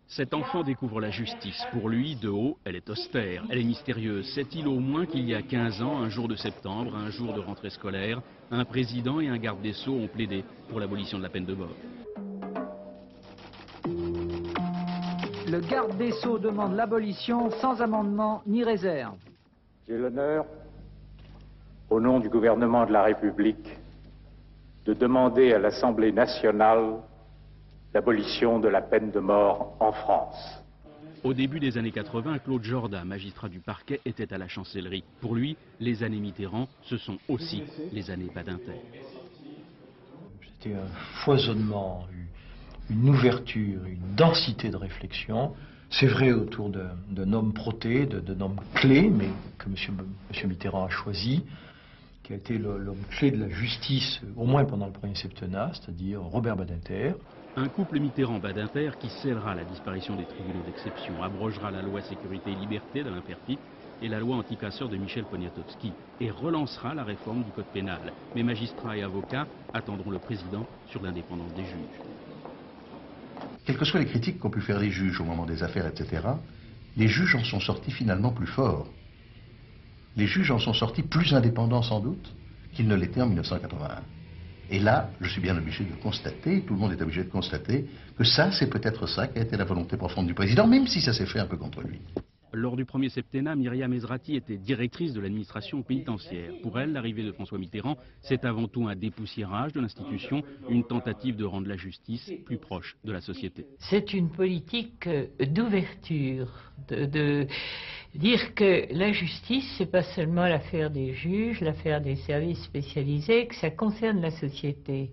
Cet enfant découvre la justice. Pour lui, de haut, elle est austère, elle est mystérieuse. Sait-il au moins qu'il y a 15 ans, un jour de septembre, un jour de rentrée scolaire, un président et un garde des Sceaux ont plaidé pour l'abolition de la peine de mort. Le garde des Sceaux demande l'abolition sans amendement ni réserve. J'ai l'honneur, au nom du gouvernement de la République, de demander à l'Assemblée nationale l'abolition de la peine de mort en France. Au début des années 80, Claude Jorda, magistrat du parquet, était à la chancellerie. Pour lui, les années Mitterrand, ce sont aussi les années Badinter. C'était un foisonnement, une ouverture, une densité de réflexion. C'est vrai autour d'un homme proté, d'un homme clé, mais que M. Mitterrand a choisi, qui a été l'homme clé de la justice, au moins pendant le premier septennat, c'est-à-dire Robert Badinter. Un couple Mitterrand-Badinter qui scellera la disparition des tribunaux d'exception, abrogera la loi sécurité et liberté d'Alain Peyrefitte et la loi anticasseur de Michel Poniatowski et relancera la réforme du code pénal. Mais magistrats et avocats attendront le président sur l'indépendance des juges. Quelles que soient les critiques qu'ont pu faire les juges au moment des affaires, etc., les juges en sont sortis finalement plus forts. Les juges en sont sortis plus indépendants sans doute qu'ils ne l'étaient en 1981. Et là, je suis bien obligé de constater, tout le monde est obligé de constater, que ça, c'est peut-être ça qui a été la volonté profonde du président, même si ça s'est fait un peu contre lui. Lors du premier septennat, Myriam Ezrati était directrice de l'administration pénitentiaire. Pour elle, l'arrivée de François Mitterrand, c'est avant tout un dépoussiérage de l'institution, une tentative de rendre la justice plus proche de la société. C'est une politique d'ouverture, de dire que la justice, c'est pas seulement l'affaire des juges, l'affaire des services spécialisés, que ça concerne la société.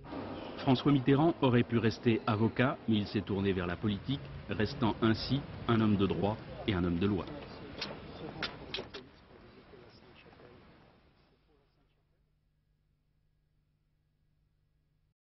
François Mitterrand aurait pu rester avocat, mais il s'est tourné vers la politique, restant ainsi un homme de droit et un homme de loi.